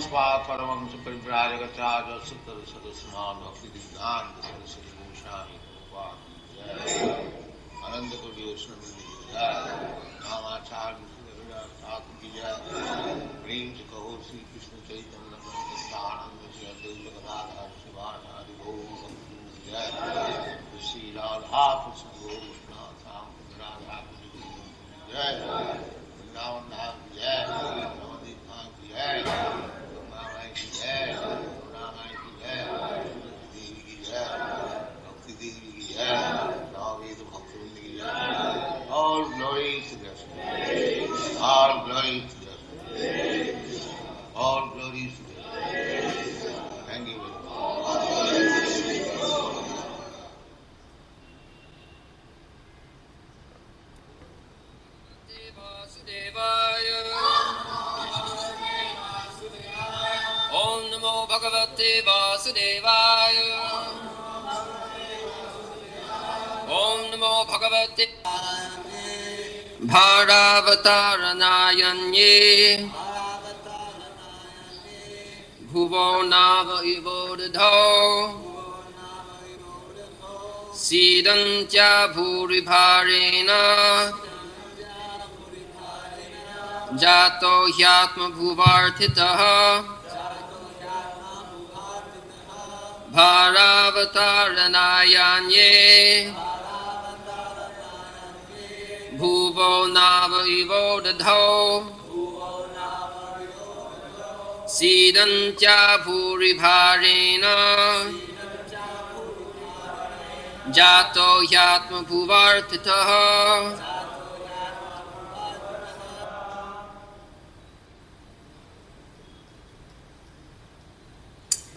Swa Paramamsa Parivrajagacharya Sutta Sadasman Bhaktivedanta Saraswati Goswami Prabhupada Ananda Kodi Swami Namacharya Srila Thakur Ki Jai Prem Se Kaho Sri Krishna Chaitanya Nityananda Shri Advaita Gadadhar Shivana Adi Gaur Jai Shri Radha Krishna Goswami Tham Radha Krishna Jai Vrindavan Dham Ki Jai Navadvip Dham Ki Jai Ganga Ki Jai Yamuna Mai Ki Jai Devi Ki Jai Bhakti Devi Ki Jai Navadvip Bhaktivinoda Ki Jai. All glory to God. All glory to God. All glory to God. Thank you very much. Om Namo Bhagavate Vasudevaya. Om Namo Bhagavate Bharavartaranyanye Bhuvo Nava Ivodho Sidantya Bhuribharena Jato Hyatma Bhuvartitaha Bharavataranyanye Bhuvo Nava Ivodho Sidantya Bhuribharena Jato Hyatma Bhuvartitaha.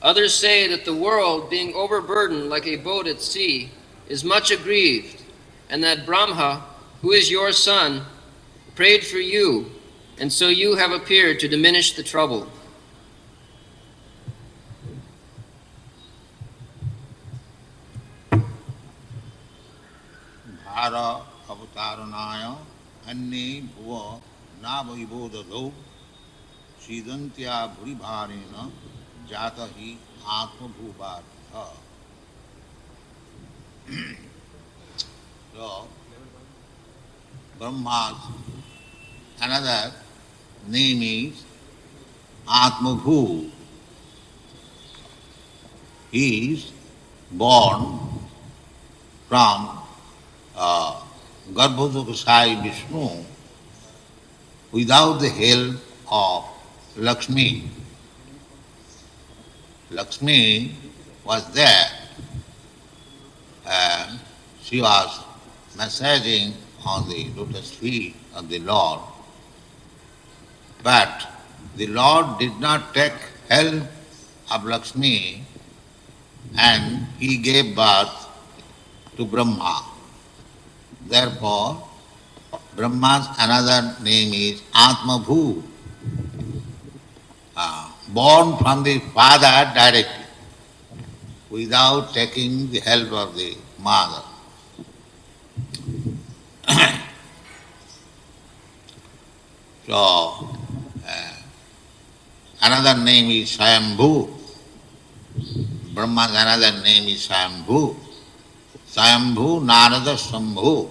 Others say that the world, being overburdened like a boat at sea, is much aggrieved, and that Brahma, who is your son, prayed for you, and so you have appeared to diminish the trouble. Bhara Avataranaya Anne Bhuva Navaibodadho Sidantya Bhuribharena Jata Hi Atma Bhuvartha. So, Brahma's another name is Atma Bhu. He is born from Garbhodakasai Vishnu without the help of Lakshmi. Lakshmi was there and she was massaging on the lotus feet of the Lord. But the Lord did not take help of Lakshmi and he gave birth to Brahma. Therefore, Brahma's another name is Atma Bhu, born from the father directly, without taking the help of the mother. So, another name is Swayambhu. Brahma's another name is Swayambhu. Swayambhu Narada Sambhu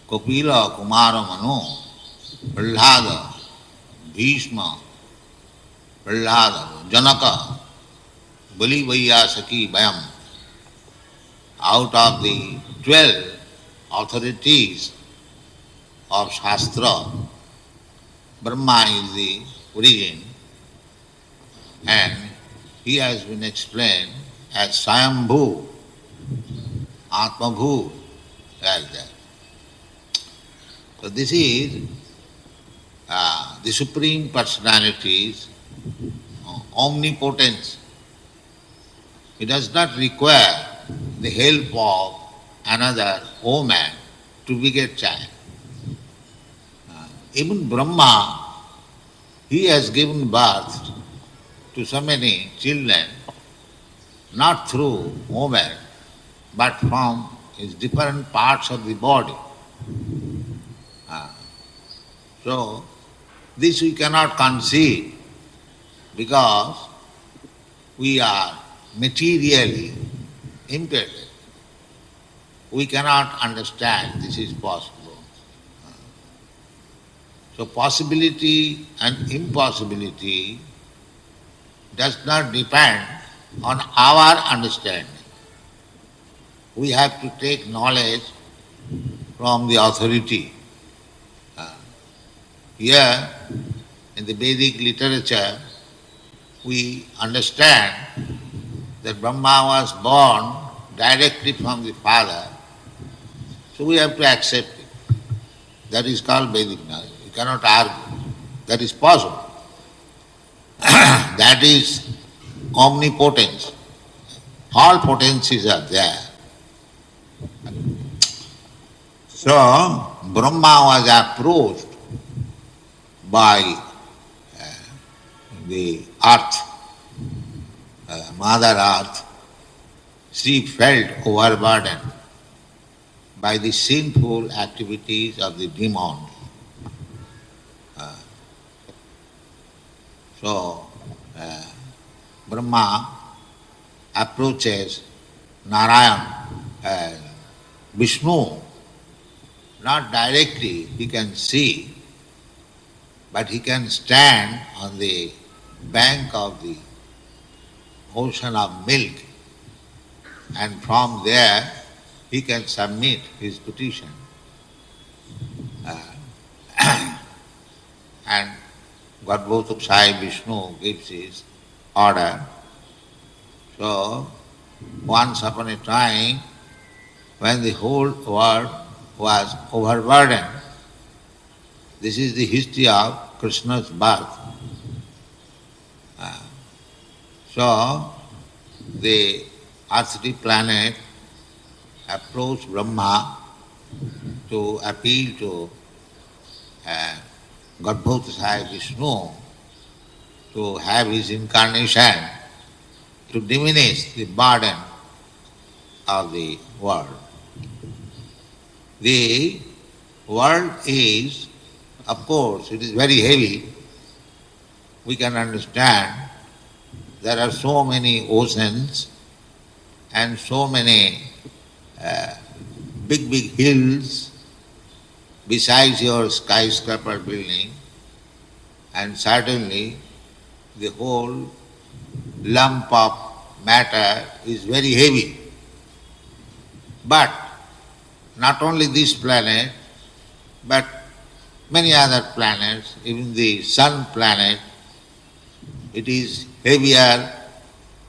Kapila Kumara Manu Prahlada Bhishma Prahlada Janaka Bali Vaiyasaki Bayam. Out of the 12 authorities of Shastra, Brahma is the origin and he has been explained as Swayambhu, Atmabhu, like that. So this is the Supreme Personality's omnipotence. It does not require the help of another woman to beget child. Even Brahma, he has given birth to so many children, not through woman, but from his different parts of the body. So, this we cannot conceive because we are materially impaired. We cannot understand this is possible. So possibility and impossibility does not depend on our understanding. We have to take knowledge from the authority. Here, in the Vedic literature, we understand that Brahma was born directly from the father, so we have to accept it. That is called Vedic knowledge. You cannot argue. That is possible. That is omnipotence. All potencies are there. So, Brahma was approached by the earth, Mother Earth. She felt overburdened by the sinful activities of the demons. So, Brahma approaches Narayan, Vishnu, not directly, he can see, but he can stand on the bank of the ocean of milk, and from there he can submit his petition. And Garbhotuk Sai Vishnu gives his order. So, once upon a time, when the whole world was overburdened, this is the history of Krishna's birth. So, the earthly planet approached Brahma to appeal to Garbhotasaya Vishnu to have his incarnation to diminish the burden of the world. The world is, of course, it is very heavy. We can understand there are so many oceans and so many big, big hills besides your skyscraper building, and certainly the whole lump of matter is very heavy. But not only this planet, but many other planets, even the sun planet, it is heavier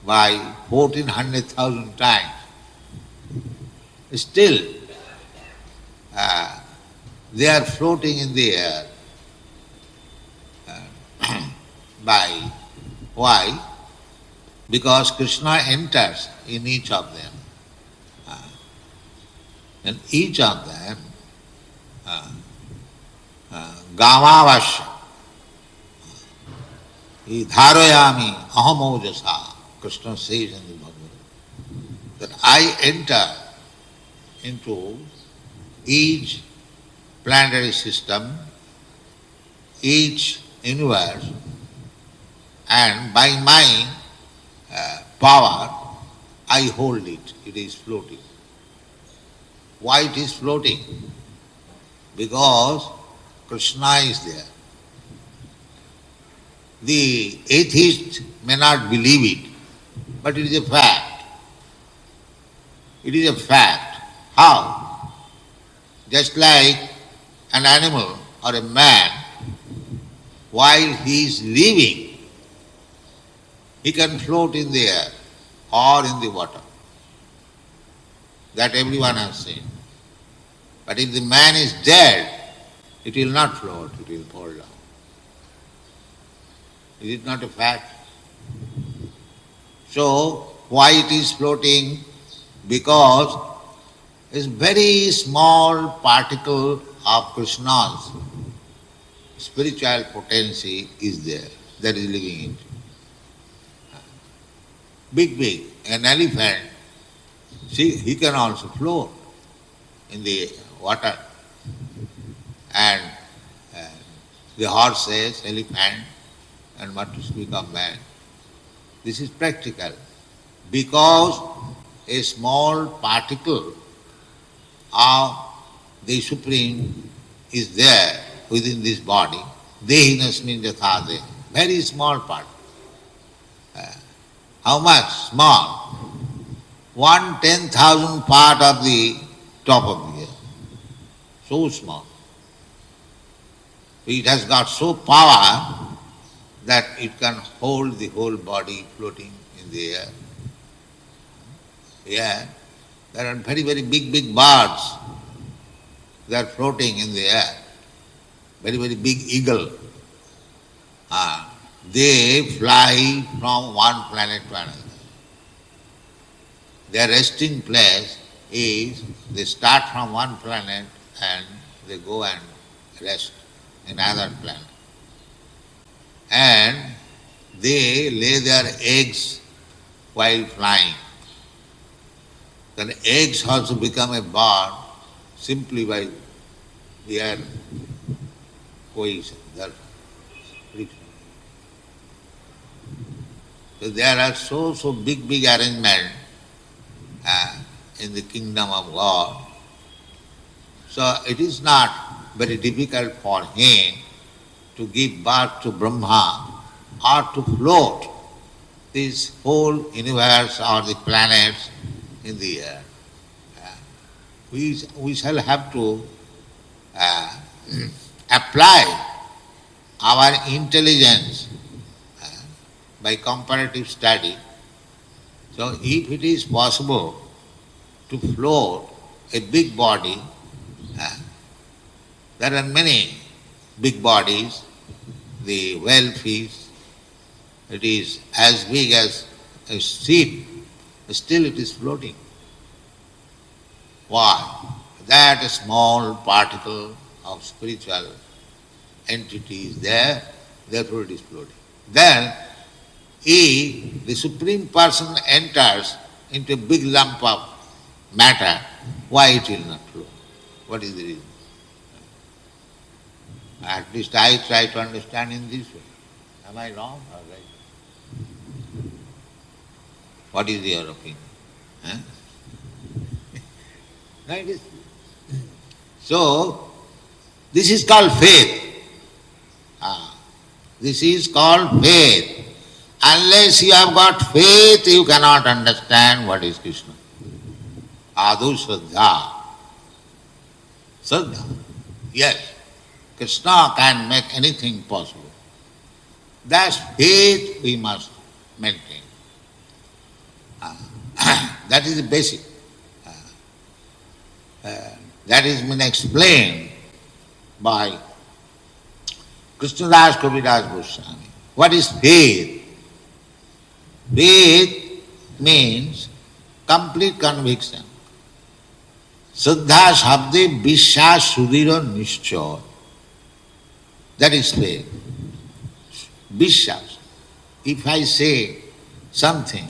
by 1400,000 times. Still, they are floating in the air. By why? Because Krishna enters in each of them. And each of them, Gamavasya, Dharayami Ahamojasa, Krishna says in the Bhagavad, that I enter into each planetary system, each universe, and by my power I hold it. It is floating. Why it is floating? Because Krishna is there. The atheist may not believe it, but it is a fact. It is a fact. How? Just like an animal or a man, while he is living, he can float in the air or in the water. That everyone has seen. But if the man is dead, it will not float, it will fall down. Is it not a fact? So, why it is floating? Because a very small particle of Krishna's spiritual potency is there, that is living in it. Big, an elephant, see, he can also float in the water. And the horses, elephant, and what to speak of man. This is practical. Because a small particle of the Supreme is there within this body. Dehinasmin jathade. Very small part. How much? Small. 1/10,000 part of the top of the earth. So small. It has got so power that it can hold the whole body floating in the air. Yeah. There are very, very big, big birds. They are floating in the air. Very, very big eagle. They fly from one planet to another. Their resting place is, they start from one planet and they go and rest in another planet. And they lay their eggs while flying. The eggs also become a bird simply by their cohesion, their friction. So there are so big arrangements in the kingdom of God. So it is not very difficult for him to give birth to Brahma or to float this whole universe or the planets in the air. We shall have to apply our intelligence by comparative study. So if it is possible to float a big body, there are many big bodies. The whale fish, it is as big as a seed, still it is floating. Why? That small particle of spiritual entity is there, therefore it is floating. Then, if the Supreme Person enters into a big lump of matter, why it will not flow? What is the reason? At least I try to understand in this way. Am I wrong or right? What is your opinion? Huh? No, it is. So, this is called faith. This is called faith. Unless you have got faith, you cannot understand what is Krishna. Adu Shraddha. Shraddha. Yes, Krishna can make anything possible. That's faith we must maintain. That is the basic. That is been explained by Krishnadas Kaviraj Goswami. What is faith? Faith means complete conviction. Shraddha Shabde Vishwas Sudhira Nishchay. That is faith. Vishwas. If I say something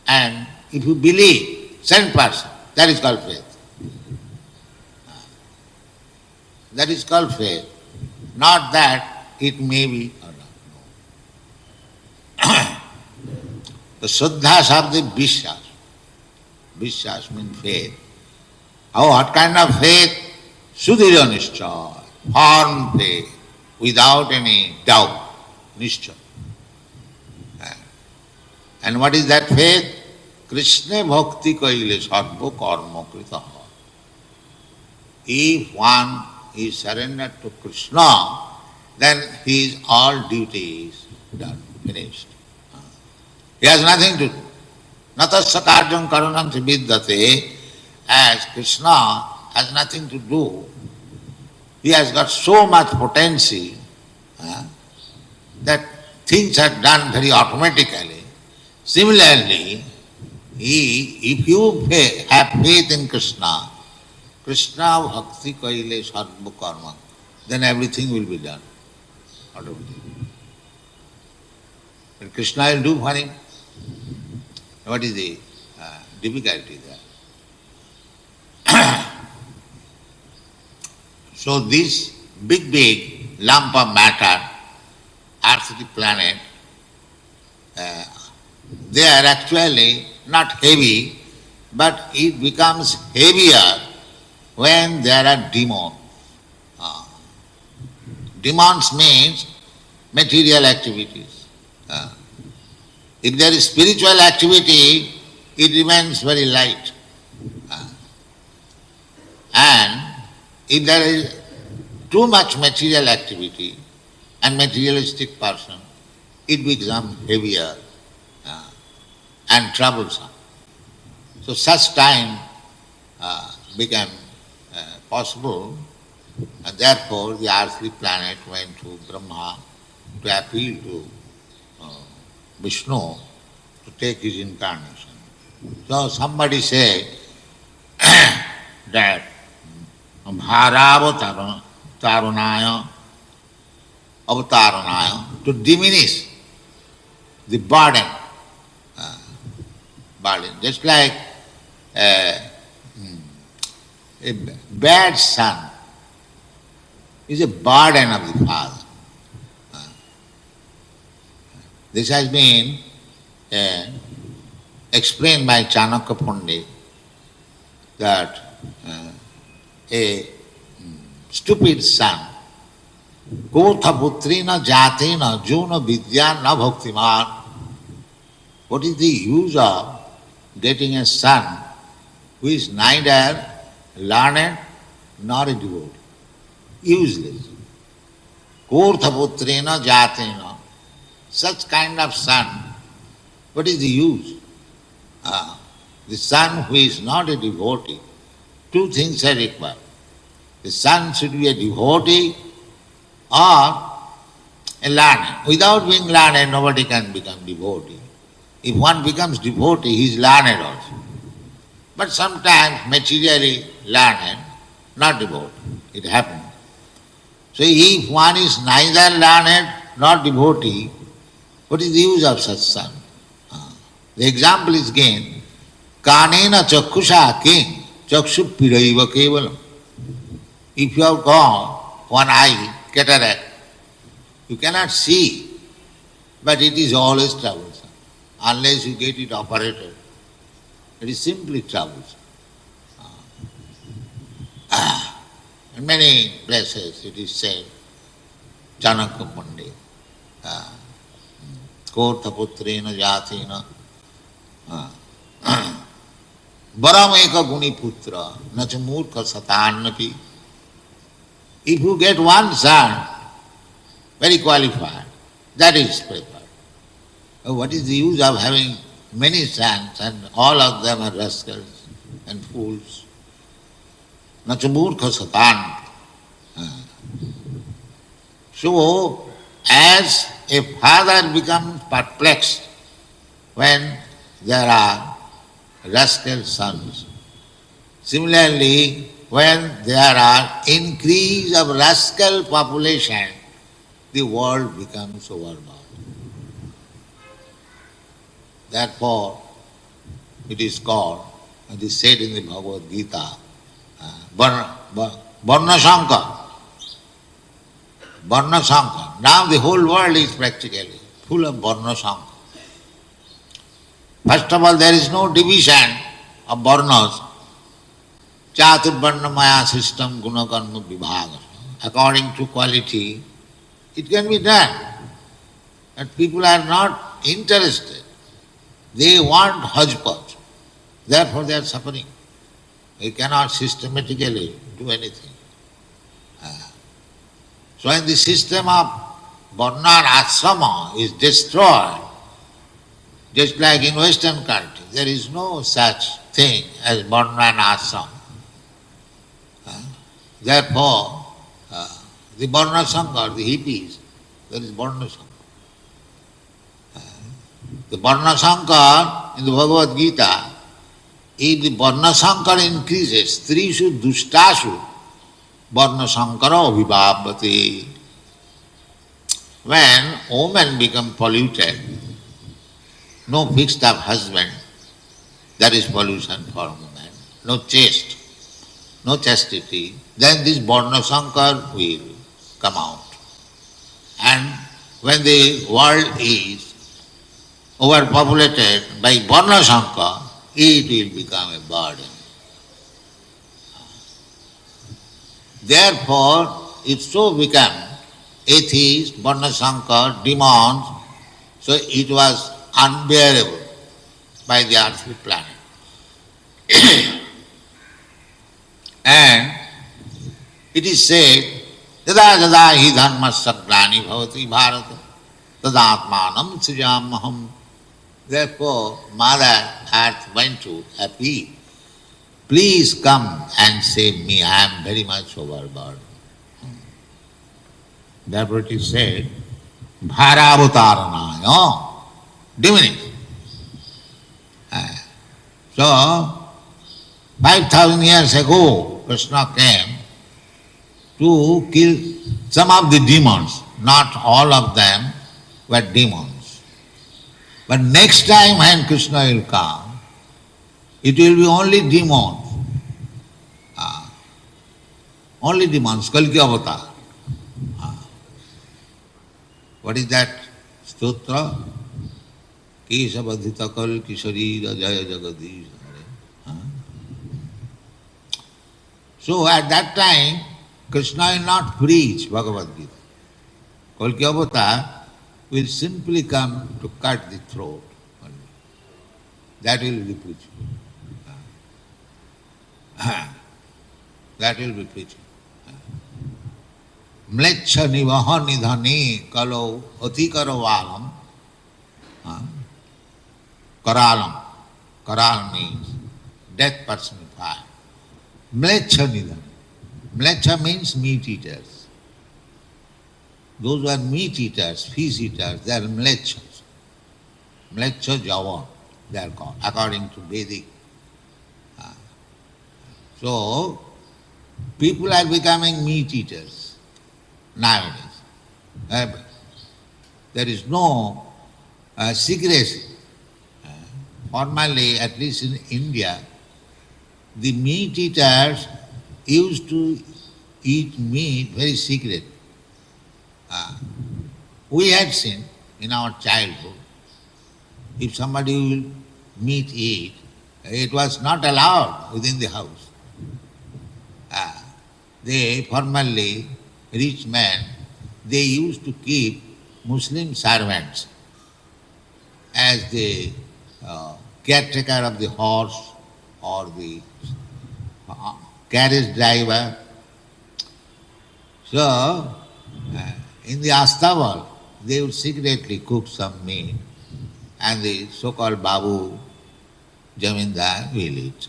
and if you believe, 100%, that is called faith. That is called faith. Not that it may be or not. No. The Shraddha Shabda Vishwas. Vishwas means faith. Oh, what kind of faith? Sudhira Nishchay. Firm faith. Without any doubt. Nishchay. And what is that faith? Krishna bhakti kaile sarva karma krita. If one is surrendered to Krishna, then his all duties done, finished. He has nothing to do. Natasya karjam karunam vidyate, as Krishna has nothing to do. He has got so much potency that things are done very automatically. Similarly, if you have faith in Krishna, Krishna bhakti kaile sarva karma, then everything will be done automatically. And Krishna will do for him. What is the difficulty there? So this big lump of matter, earth earthly planet, they are actually not heavy, but it becomes heavier when there are demons. Uh, Demons means material activities. If there is spiritual activity, it remains very light. And if there is too much material activity and materialistic person, it becomes heavier and troublesome. So such time became possible, and therefore the earthly planet went to Brahma to appeal to Vishnu to take his incarnation. So somebody said that Bharavatarunaya, to diminish the burden, just like a bad son is a burden of the father. This has been explained by Chanakya Pandit that a stupid son, Kotha putrina jatina juna vidya na bhaktiman. What is the use of getting a son who is neither learned nor a devotee? Useless. Kotha putrina jatina. Such kind of son, what is the use? The son who is not a devotee, two things are required. The son should be a devotee or a learner. Without being learned, nobody can become devotee. If one becomes devotee, he is learned also. But sometimes materially learned, not devotee. It happens. So if one is neither learned nor devotee, what is the use of such son? The example is given, Kanena chakusha king, chakshu pidaiva kevalam. If you have got one eye, cataract, you cannot see, but it is always troublesome. Unless you get it operated, it is simply troublesome. In many places it is said, Chanakya Pandit, Kotha putrena jatina, Varameka guni putra, nacha murkha satannapi. If you get one son, very qualified, that is preferred. What is the use of having many sons and all of them are rascals and fools? Nacha murkha satan. So, as a father becomes perplexed when there are rascal sons, similarly, when there are increase of rascal population, the world becomes overwhelmed. Therefore, it is called, it is said in the Bhagavad Gita, Varna Shankar. Varna Shankar. Now the whole world is practically full of Varna Shankar. First of all, there is no division of Varnas. Chaturvarna maya system gunakarma vibhaga. According to quality, it can be done. But people are not interested. They want hodgepodge. Therefore they are suffering. They cannot systematically do anything. So when the system of Varna and Asrama is destroyed, just like in Western countries, there is no such thing as Varna and Asrama. Therefore, the Varna Sankar, the hippies, there is Varna Sankar. The Varna Sankar in the Bhagavad Gita, if the Varna Sankar increases, Trishu Dustashu, Varna Sankara Vibhavati. When women become polluted, no fixed up husband, that is pollution for women, no chaste, no chastity, then this Varna Sankar will come out. And when the world is overpopulated by Varna Shankar, it will become a burden. Therefore, it so became atheists, Varna Shankar, demons, so it was unbearable by the earthly planet. And it is said, Yada yada hi dharmasya glani bhavati bharata tadatmanam srijamaham. Therefore, Mother Earth went to appeal. Please come and save me, I am very much overburdened. Therefore it is said, Bharavataranayo, diminish. So, 5,000 years ago, Krishna came to kill some of the demons. Not all of them were demons. But next time when Krishna will come, it will be only demons. Only demons, Kalki Avatar. What is that stotra? Kesavadhita Kalki Sharira Jaya Jagadish. So at that time, Krishna will not preach Bhagavad Gita. Kalki Avatar will simply come to cut the throat only. That will be preaching. That will be preaching. Mlecha nivaha nidhane kalo atikara valam. Karalam. Karal means death personified. Mlecha nidhane. Mlecha means meat eaters. Those who are meat eaters, fish eaters, they are mlechas. Mlecha javan, they are called, according to Vedic. So, people are becoming meat eaters nowadays. There is no secrecy. Formerly, at least in India, the meat eaters used to eat meat very secretly. We had seen in our childhood, if somebody will meat eat, it was not allowed within the house. They formerly, rich men, they used to keep Muslim servants as the caretaker of the horse or the carriage driver. So, in the Astaval, they would secretly cook some meat and the so-called Babu Jamindar will eat.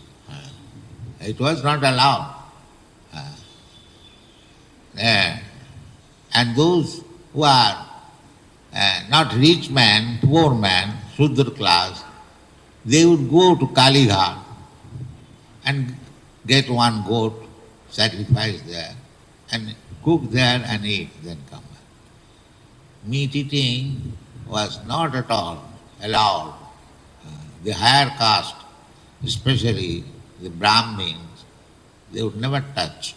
It was not allowed. And those who are not rich man, poor man, Shudra class, they would go to Kalighat and get one goat, sacrifice there, and cook there and eat, then come back. Meat eating was not at all allowed. The higher caste, especially the Brahmins, they would never touch.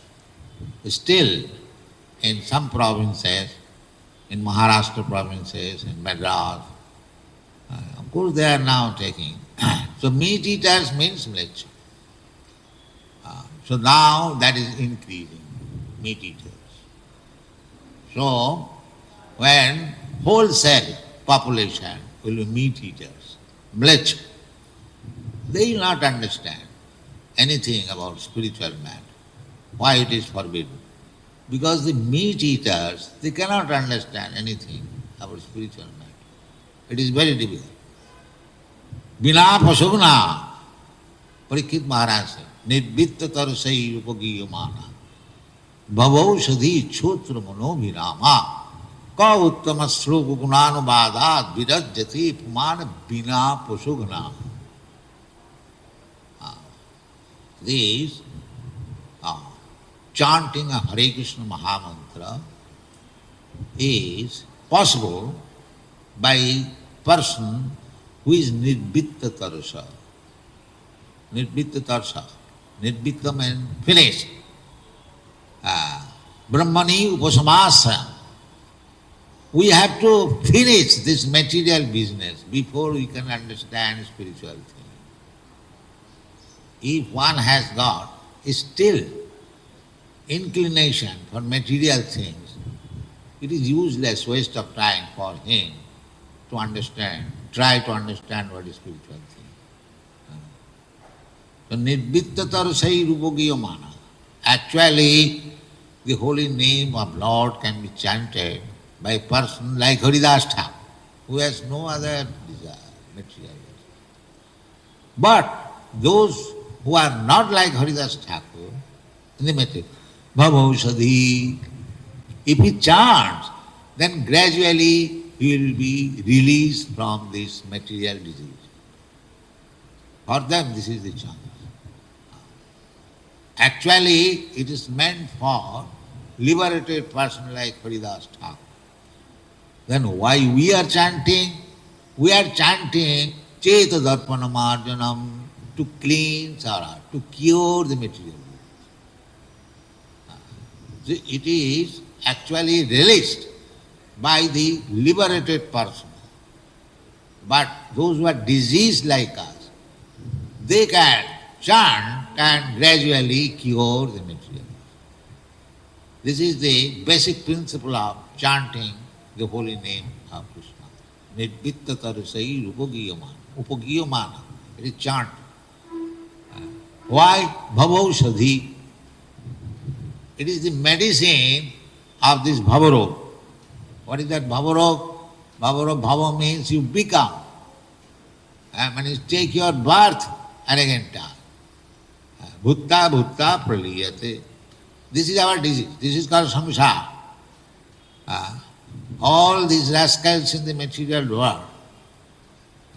Still, in some provinces, in Maharashtra provinces, in Madras, of course they are now taking. So meat eaters means mlecha. So now that is increasing, meat eaters. So when wholesale population will be meat eaters, mlecha, they will not understand anything about spiritual matter. Why it is forbidden? Because the meat eaters, they cannot understand anything about spiritual matter. It is very difficult. Bina pasugna, Parikshit Maharaj said, Nidvitta tarsai upagiyamana, bhavau sadhi chotra mano virama, ka uttama srupa gunanubhadat virajyati pumana bina pasugna. This chanting a Hare Krishna Mahamantra is possible by person who is nidvitta tarsa. Nidvitta tarsa. Nidvitta means finished. Brahmani upasamasa. we have to finish this material business before we can understand spiritual things. If one has got still inclination for material things, it is useless waste of time for him to understand, try to understand what is spiritual thing. So nirvittatarasai rupogiyamana. Actually, the holy name of Lord can be chanted by a person like Haridas Thakur, who has no other desire, material. But those who are not like Haridas Thakur, limited, bhavausadhi, if he chants, then gradually he will be released from this material disease. For them, this is the chant. Actually, it is meant for liberated person like Haridas Thakur. Then why we are chanting? We are chanting Cheta Darpana Marjanam to cleanse our heart, to cure the material. So it is actually released by the liberated person. But those who are diseased like us, they can chant and gradually cure the material. This is the basic principle of chanting the holy name of Krishna. Nirvittatarasai upagiyamana. Upagiyamana. It is chant. Why? Bhavausadhi. It is the medicine of this bhavarog. What is that bhavarog? Bhavarog, bhava means you become. When you take your birth and again die. Bhutta bhutta praliyate. This is our disease. This is called samsara. All these rascals in the material world,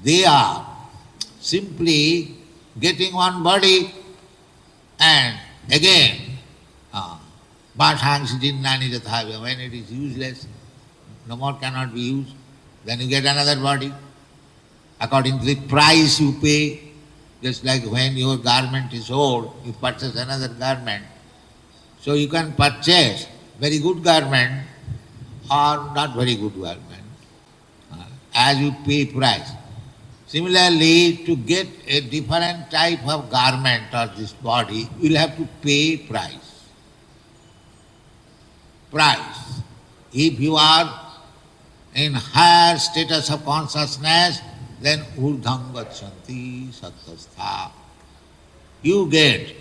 they are simply getting one body and again, bhatangsi jinnani jathavya, when it is useless, no more cannot be used, then you get another body. According to the price you pay, just like when your garment is old, you purchase another garment. So you can purchase very good garment or not very good garment, as you pay price. Similarly, to get a different type of garment or this body, you will have to pay price. Price. If you are in higher status of consciousness, then urdham gachanti sattastha. You get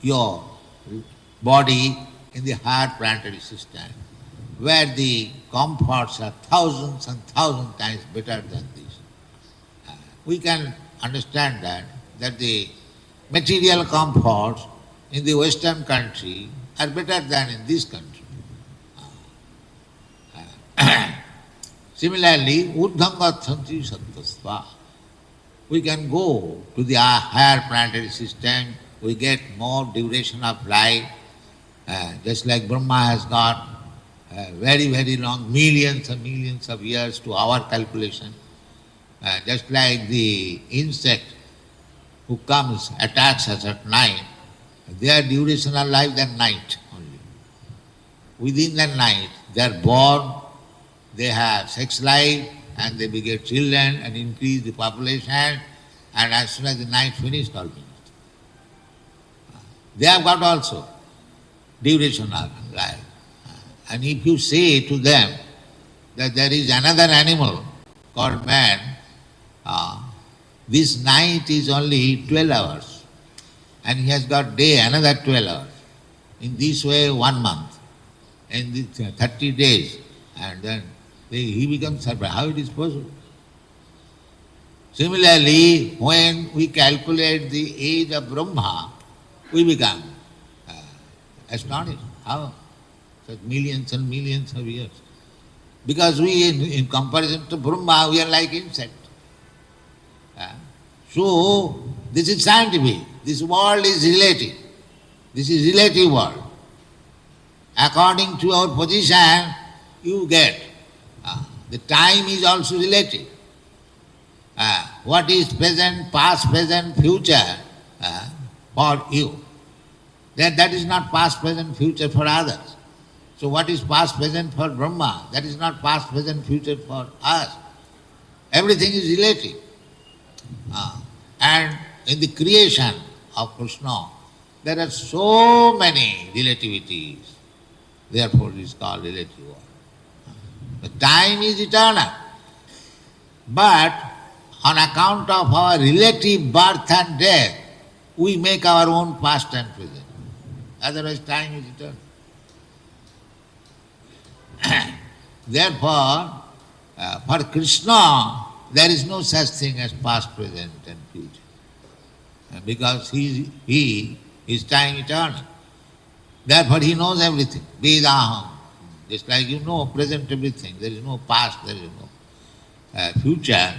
your body in the higher planetary system, where the comforts are thousands and thousands times better than this. We can understand that the material comforts in the Western country are better than in this country. Similarly, urdham gachanti sattastha. We can go to the higher planetary system, we get more duration of life, just like Brahma has got very, very long, millions of years to our calculation. Just like the insect who comes, attacks us at night, their duration of life is night only. Within the night, they are born, they have sex life, and they beget children and increase the population, and as soon as the night finished, all finished. They have got also duration of life. And if you say to them that there is another animal called man, this night is only 12 hours, and he has got day another 12 hours. In this way, 1 month, in this 30 days, and then he becomes surprised. How it is possible? Similarly, when we calculate the age of Brahma, we become astonished. How? Such millions and millions of years. Because we, in comparison to Brahma, we are like insect. So, this is scientific. This world is relative. This is relative world. According to our position, you get. The time is also relative. What is present, past, present, future for you? That is not past, present, future for others. So what is past, present for Brahma? That is not past, present, future for us. Everything is relative. And in the creation of Krishna, there are so many relativities. Therefore it is called relative world. The time is eternal. But on account of our relative birth and death, we make our own past and present. Otherwise time is eternal. Therefore, for Krishna, there is no such thing as past, present and future. Because he is time eternal. Therefore he knows everything. Vedaham. Just like you know present everything. There is no past, there is no future.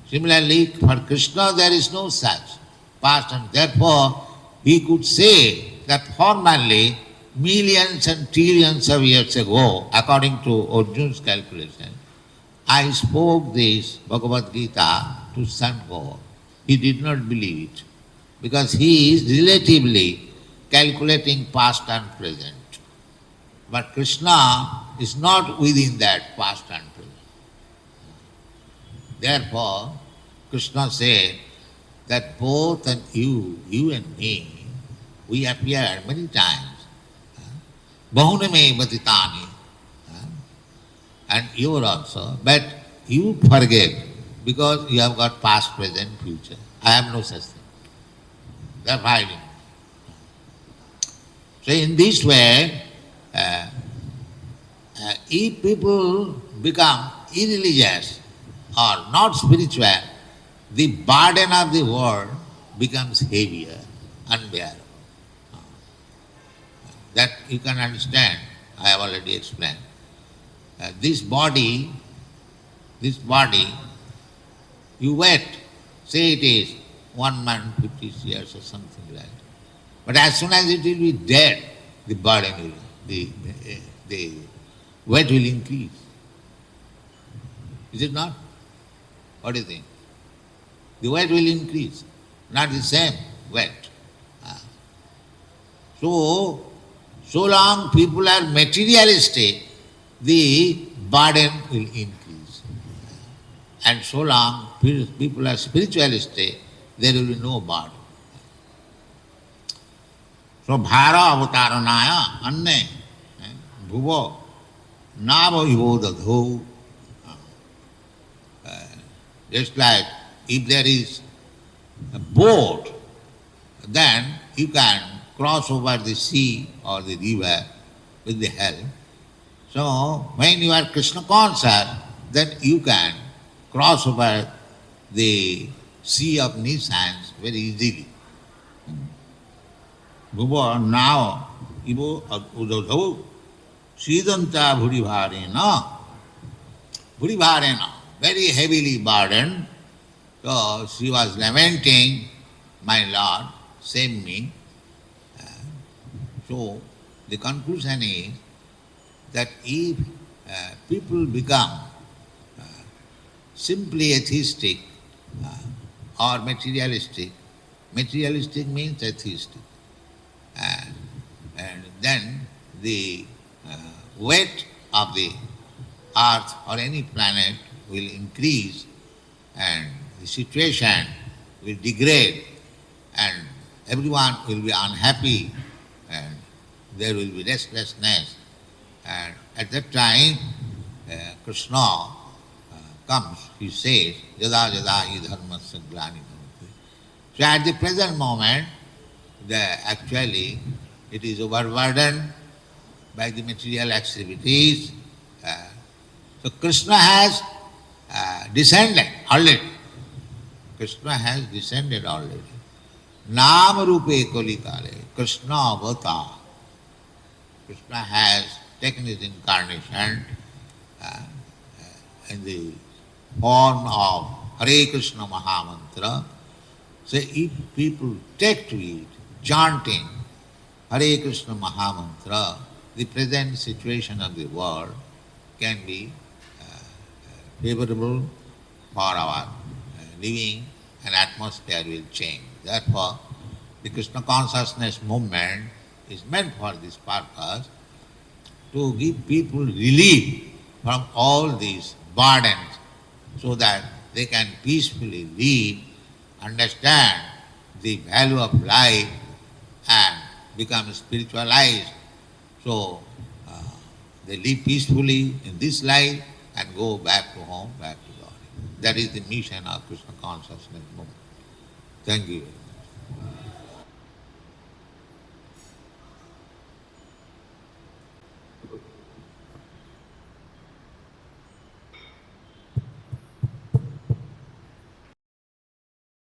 Similarly, for Krishna there is no such past, and therefore he could say that formerly, millions and trillions of years ago, according to Arjuna's calculation, I spoke this Bhagavad Gita to Sun God. He did not believe it, because he is relatively calculating past and present. But Krishna is not within that past and present. Therefore, Krishna said that both and you and me, we appear many times. Bahuname batitani. And you are also, but you forget because you have got past, present, future. I have no such thing. They are fighting. So in this way, if people become irreligious or not spiritual, the burden of the world becomes heavier, unbearable. That you can understand, I have already explained. This body, you wait, say it is 1 month, 50 years or something like that. But as soon as it will be dead, the burden will, the weight will increase. Is it not? What do you think? The weight will increase, not the same weight. So long people are materialistic, the burden will increase. And so long people are spiritualistic, there will be no burden. So bhara avataranaya anne bhuvo nava vivodadho. Just like if there is a boat, then you can cross over the sea or the river with the help. So when you are Krishna conscious, then you can cross over the sea of nescience very easily. Bhuva now ivo udodho sidanta bhurivarena, very heavily burdened. So she was lamenting, my Lord, save me. So the conclusion is that if people become simply atheistic or materialistic means atheistic, and then the weight of the earth or any planet will increase and the situation will degrade and everyone will be unhappy and there will be restlessness. And at that time, Krishna comes, he says, Yada yada hi dharmasya glani bhavati. So at the present moment, actually it is overburdened by the material activities. So Krishna has descended already. Krishna has descended already. Nama rupe kolikale, Krishna avata. Krishna has taken his incarnation in the form of Hare Krishna Mahamantra. So if people take to it, chanting Hare Krishna Mahamantra, the present situation of the world can be favorable for our living, and atmosphere will change. Therefore, the Krishna consciousness movement is meant for this purpose, to give people relief from all these burdens so that they can peacefully live, understand the value of life and become spiritualized. So they live peacefully in this life and go back to home, back to God. That is the mission of Krishna consciousness movement. Thank you.